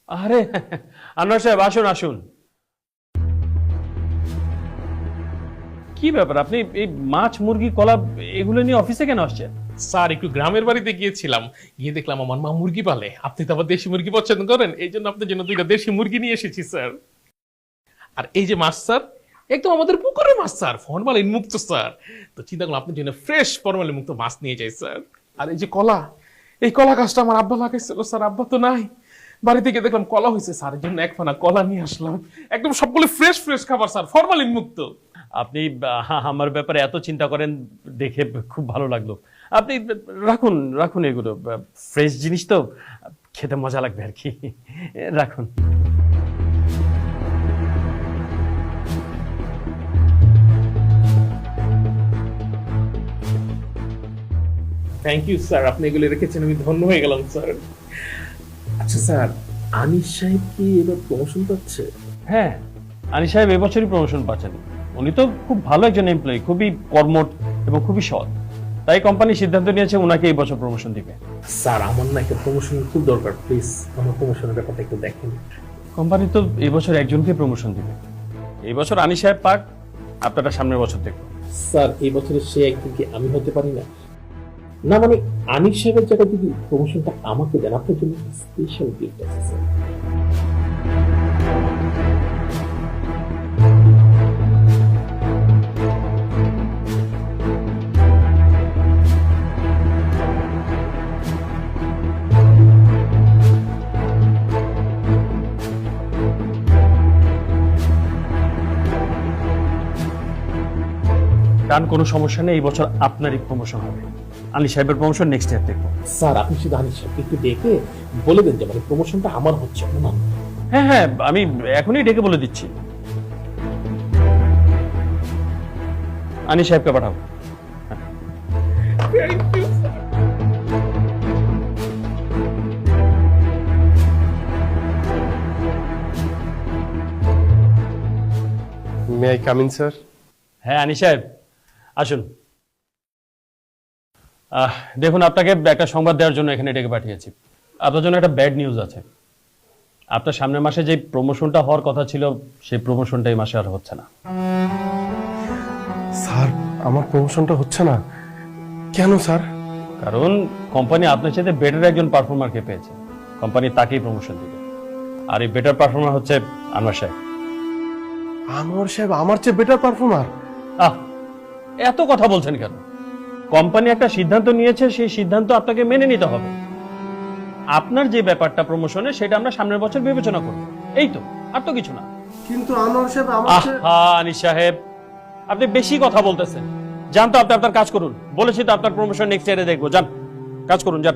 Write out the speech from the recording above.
আরে আনোয়ার সাহেব, আসুন আসুন। কি ব্যাপার, আপনি এই মাছ, মুরগি, কলা এগুলো নিয়ে অফিসে কেন আসছেন? স্যার একটু গ্রামের বাড়িতে গিয়েছিলাম, গিয়ে দেখলাম আমার মা মুরগি পালে। আপনি তো আবার দেশি মুরগি পছন্দ করেন, এই জন্য আপনার জন্য 2টা দেশি মুরগি নিয়ে এসেছি স্যার। আর এই যে মাছ স্যার, একদম আমাদের পুকুরের মাছ স্যার, ফরমালিন মুক্ত স্যার। তো চিন্তা করলাম আপনার জন্য ফ্রেশ ফরমালিন মুক্ত মাছ নিয়ে যাই স্যার। আর এই যে কলা, এই কলা গাছটা আমার আব্বা লাগাইছিল স্যার, আব্বা তো নাই। বাড়িতে গিয়ে দেখলাম কলা হয়েছে স্যার, এর জন্য 1 ফানা কলা নিয়ে আসলাম। একদম সবগুলো ফ্রেশ ফ্রেশ খাবার স্যার, ফরমালিন মুক্ত। আপনি আমার ব্যাপারে এত চিন্তা করেন দেখে খুব ভালো লাগলো। আপনি রাখুন রাখুন, এগুলো ফ্রেশ জিনিস তো, খেতে মজা লাগবে আর কি। রাখুন। থ্যাংক ইউ স্যার, আপনি এগুলো রেখেছেন, আমি ধন্য হয়ে গেলাম স্যার। আচ্ছা স্যার, আনিস সাহেব কি এবার প্রমোশন পাচ্ছে? হ্যাঁ, আনিস সাহেব এবছরই প্রমোশন পাচ্ছেন। উনি তো খুব ভালো একজন এমপ্লয়ি, খুবই কর্মঠ এবং খুবই সৎ। তাই কোম্পানি সিদ্ধান্ত নিয়েছে ওনাকে এই বছর প্রমোশন দিবে। স্যার আমার না একটা প্রমোশনের খুব দরকার, প্লিজ আমার প্রমোশনের ব্যাপারটা একটু দেখেন। কোম্পানি তো এই বছর একজনকে প্রমোশন দিবে। এই বছর আনিস সাহেব পাক, আপনারা সামনের বছর দেখব। স্যার এই বছরের সে একদিন কি আমি হতে পারি না? না মানে আনিস সাহেবের জায়গায় যদি প্রমোশনটা আমাকে দেন, আপনার জন্য স্পেশাল গিফট আছে স্যার। কারণ কোনো সমস্যা নেই, এই বছর আপনারই প্রমোশন হবে। আনিস সাহেবের প্রমোশন নেক্সট ইয়ার দেখবো। স্যার আপনি শুধু আনিস সাহেবকে একটু ডেকে বলে দেন যে মানে প্রমোশনটা আমার হচ্ছে না। হ্যাঁ হ্যাঁ, আমি এখনই ডেকে বলে দিচ্ছি। আনিস সাহেবকে পাঠাবো। May I come in sir? হ্যাঁ আনিস সাহেব, আসুন। দেখুন, আপনাকে একটা সংবাদ দেওয়ার জন্য এখানে ডেকে পাঠিয়েছি। আপনার জন্য একটা ব্যাড নিউজ আছে। আপনার সামনের মাসে যে প্রমোশনটা হওয়ার কথা ছিল, সেই প্রমোশনটা এই মাসে আর হচ্ছে না। স্যার আমার প্রমোশনটা হচ্ছে না কেন স্যার? কারণ কোম্পানি আপনার সাথে বেটার একজন পারফর্মারকে পেয়েছে, কোম্পানি তাকেই প্রমোশন দিবে। আর এই বেটার পারফর্মার হচ্ছে আনোয়ার সাহেব। আনোয়ার সাহেব আমার চেয়ে বেটার পারফর্মার? আহ, এত কথা বলছেন কেন? কোম্পানি একটা সিদ্ধান্ত নিয়েছে, সেই সিদ্ধান্ত আপনাকে মেনে নিতে হবে। আপনার যে ব্যাপারটা প্রমোশনে, সেটা আমরা সামনের বছর বিবেচনা করব। এই তো, আর তো কিছু না। কিন্তু আনোয়ার সাহেব আমার চেয়ে... আনিস সাহেব, আপনি বেশি কথা বলতেছেন। যান তো, আপনি আপনার কাজ করুন। বলেছি তো আপনার প্রমোশন নেক্সট ইয়ারে দেখবো। যান, কাজ করুন, যান।